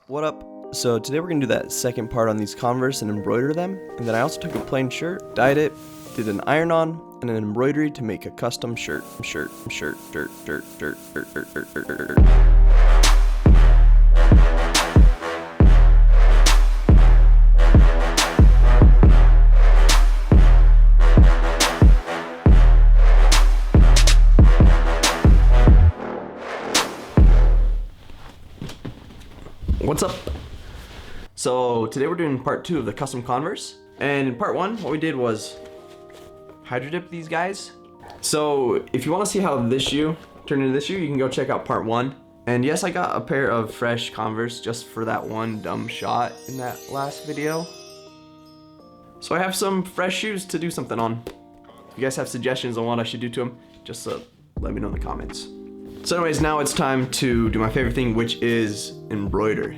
What up? So today we're gonna do that second part on these Converse and embroider them, and then I also took a plain shirt, dyed it, did an iron-on, and an embroidery to make a custom shirt. What's up? So today we're doing part 2 of the custom Converse, and in part 1 what we did was hydro dip these guys. So if you want to see how this shoe turned into this shoe, you can go check out part 1. And yes, I got a pair of fresh Converse just for that one dumb shot in that last video. So I have some fresh shoes to do something on. If you guys have suggestions on what I should do to them, just let me know in the comments. So anyways, now it's time to do my favorite thing, which is embroider.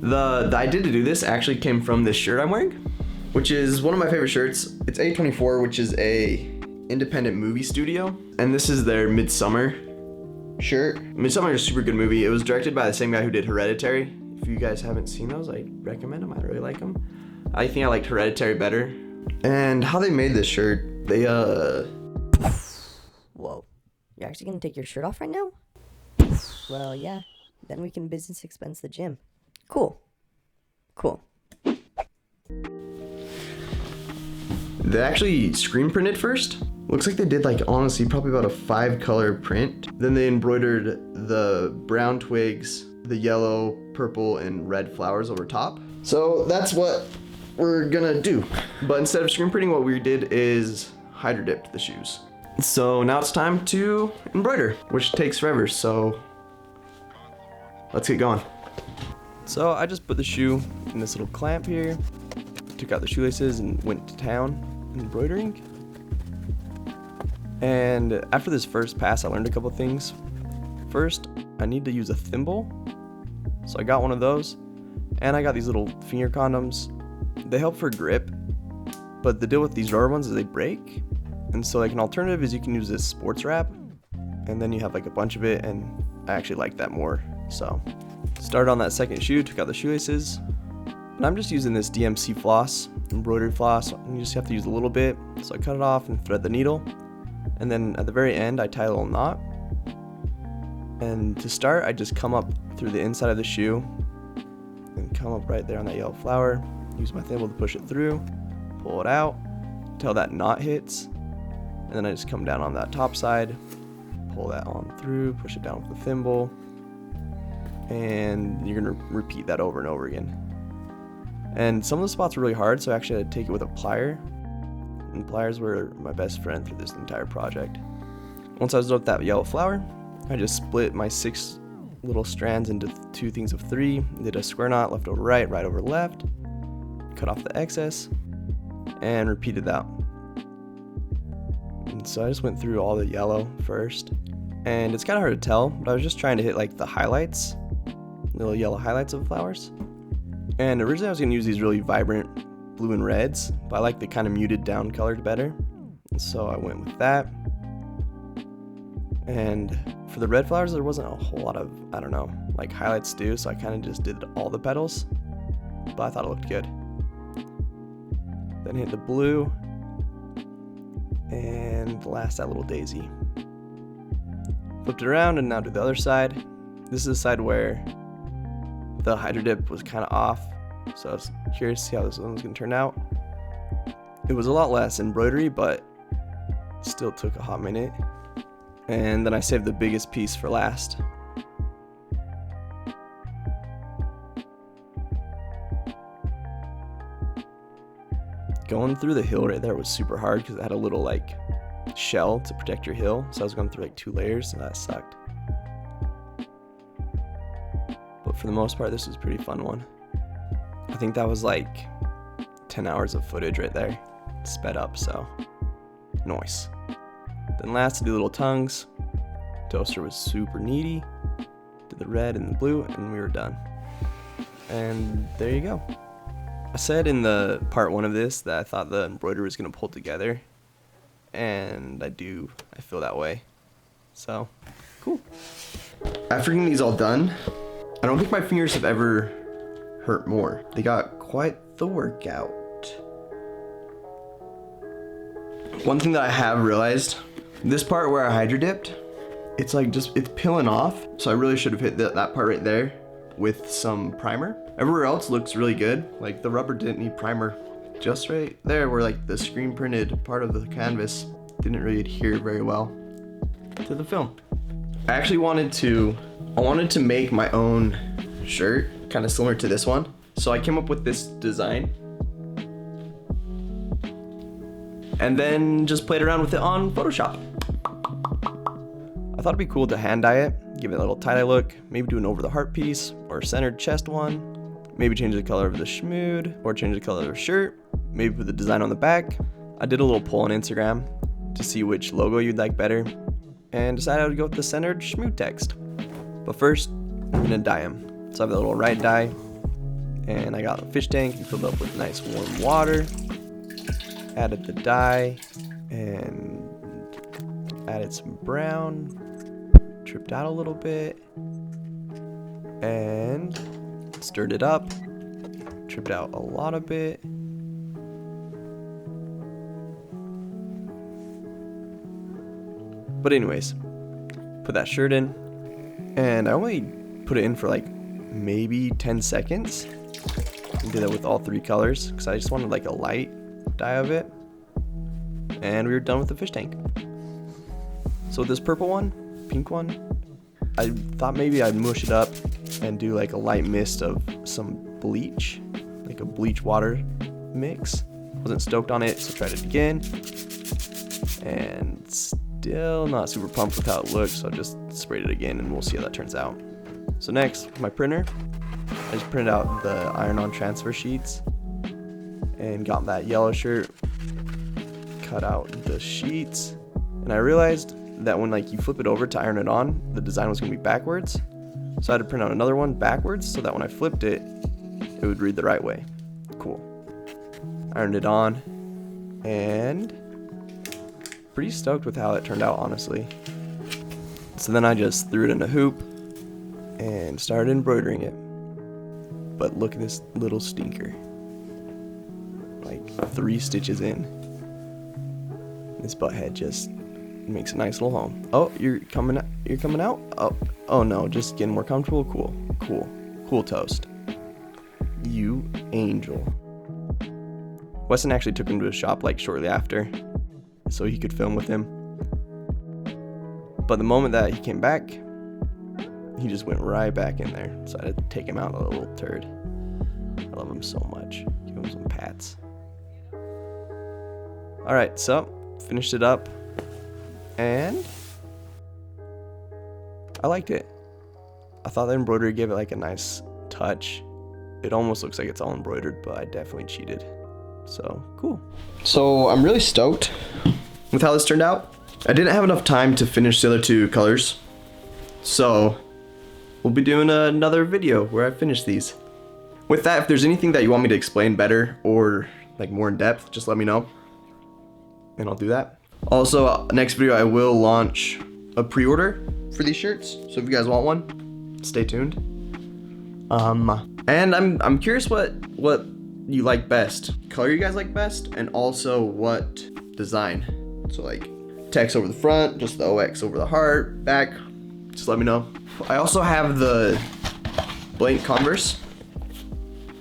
The idea to do this actually came from this shirt I'm wearing, which is one of my favorite shirts. It's A24, which is a independent movie studio, and this is their Midsummer shirt. Midsummer is a super good movie. It was directed by the same guy who did Hereditary. If you guys haven't seen those, I recommend them. I really like them. I think I liked Hereditary better. And how they made this shirt, they Whoa, you're actually gonna take your shirt off right now? Well, yeah, then we can business expense the gym. Cool. They actually screen printed first. Looks like they did, like, honestly probably about a 5-color print. Then they embroidered the brown twigs, the yellow, purple, and red flowers over top. So that's what we're gonna do. But instead of screen printing, what we did is hydro dipped the shoes. So now it's time to embroider, which takes forever, so let's get going. So I just put the shoe in this little clamp here, took out the shoelaces and went to town embroidering. And after this first pass, I learned a couple things. First, I need to use a thimble. So I got one of those, and I got these little finger condoms. They help for grip, but the deal with these rubber ones is they break. And so like an alternative is you can use this sports wrap, and then you have like a bunch of it, and I actually like that more. So started on that second shoe, took out the shoelaces, and I'm just using this DMC floss, embroidery floss, and you just have to use a little bit. So I cut it off and thread the needle, and then at the very end I tie a little knot. And to start, I just come up through the inside of the shoe and come up right there on that yellow flower, use my thimble to push it through, pull it out until that knot hits. And then I just come down on that top side, pull that on through, push it down with the thimble, and you're gonna repeat that over and over again. And some of the spots were really hard, so I actually had to take it with a plier, and pliers were my best friend through this entire project. Once I was done with that yellow flower, I just split my 6 little strands into 2 things of 3, did a square knot, left over right, right over left, cut off the excess, and repeated that. And so I just went through all the yellow first, and it's kind of hard to tell, but I was just trying to hit like the highlights, little yellow highlights of the flowers. And originally I was going to use these really vibrant blue and reds, but I like the kind of muted down colored better, and so I went with that. And for the red flowers, there wasn't a whole lot of, I don't know, like highlights to do, so I kind of just did all the petals, but I thought it looked good. Then hit the blue, and last that little daisy. Flipped it around and now do the other side. This is the side where the hydro dip was kind of off, so I was curious to see how this one was going to turn out. It was a lot less embroidery, but still took a hot minute. And then I saved the biggest piece for last. Going through the hill right there was super hard because it had a little like shell to protect your heel, so I was going through like 2 layers, and that sucked. But for the most part, this was a pretty fun one. I think that was like 10 hours of footage right there, sped up, so nice. Then last, to do little tongues. Toaster was super needy. Did the red and the blue, and we were done. And there you go. I said in the part 1 of this that I thought the embroidery was going to pull together, and I feel that way. So, cool. After getting these all done, I don't think my fingers have ever hurt more. They got quite the workout. One thing that I have realized, this part where I hydro dipped, it's like it's peeling off. So I really should have hit that part right there with some primer. Everywhere else looks really good. Like the rubber didn't need primer. Just right there where like the screen printed part of the canvas didn't really adhere very well to the film. I actually wanted to make my own shirt, kind of similar to this one. So I came up with this design and then just played around with it on Photoshop. I thought it'd be cool to hand dye it, give it a little tie-dye look, maybe do an over the heart piece or a centered chest one, maybe change the color of the Shmoxd or change the color of the shirt, maybe put the design on the back. I did a little poll on Instagram to see which logo you'd like better and decided I would go with the centered Shmoxd text. But first, I'm gonna dye them. So I have a little right dye and I got a fish tank and filled up with nice warm water. Added the dye and added some brown, tripped out a little bit and stirred it up, tripped out a lot of it. But anyways, put that shirt in and I only put it in for like maybe 10 seconds. I did that with all 3 colors because I just wanted like a light dye of it, and we were done with the fish tank. So this purple one, pink one, I thought maybe I'd mush it up and do like a light mist of some bleach, like a bleach water mix. Wasn't stoked on it, so tried it again, and still not super pumped with how it looks, so I just sprayed it again and we'll see how that turns out. So next, with my printer, I just printed out the iron-on transfer sheets and got that yellow shirt, cut out the sheets, and I realized that when like you flip it over to iron it on, the design was gonna be backwards. So I had to print out another one backwards so that when I flipped it, it would read the right way. Cool. Ironed it on, and pretty stoked with how it turned out, honestly. So then I just threw it in a hoop and started embroidering it. But look at this little stinker. Like 3 stitches in. This butt head just makes a nice little home. Oh, you're coming out? Oh no, just getting more comfortable. Cool toast. You angel. Weston actually took him to his shop like shortly after so he could film with him. But the moment that he came back, he just went right back in there. So I had to take him out, a little turd. I love him so much. Give him some pats. Alright, so finished it up and I liked it. I thought the embroidery gave it like a nice touch. It almost looks like it's all embroidered, but I definitely cheated. So cool. So I'm really stoked with how this turned out. I didn't have enough time to finish the other 2 colors, so we'll be doing another video where I finish these. With that, if there's anything that you want me to explain better or like more in depth, just let me know and I'll do that. Also, next video I will launch a pre-order for these shirts, so if you guys want one, stay tuned. And I'm curious what you like best, color you guys like best, and also what design. So like text over the front, just the OX over the heart, back, just let me know. I also have the blank Converse,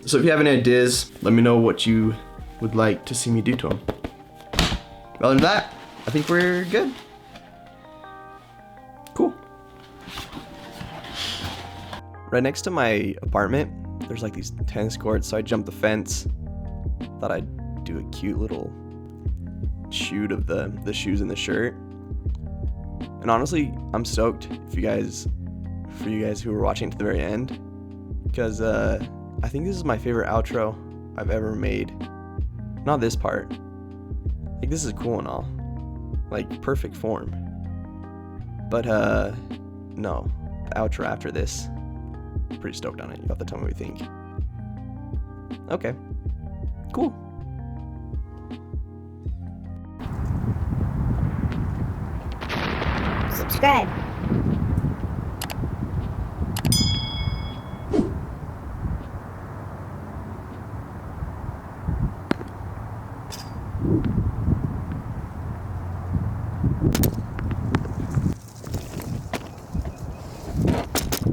so if you have any ideas, let me know what you would like to see me do to them. Other than that, I think we're good. Cool. Right next to my apartment, there's like these tennis courts, so I jumped the fence. Thought I'd do a cute little shoot of the shoes and the shirt. And honestly, I'm stoked for you guys who were watching to the very end, because I think this is my favorite outro I've ever made. Not this part. Like, this is cool and all. Like, perfect form. But, no. The outro after this. Pretty stoked on it. You have to tell me what you think. Okay. Cool. Subscribe.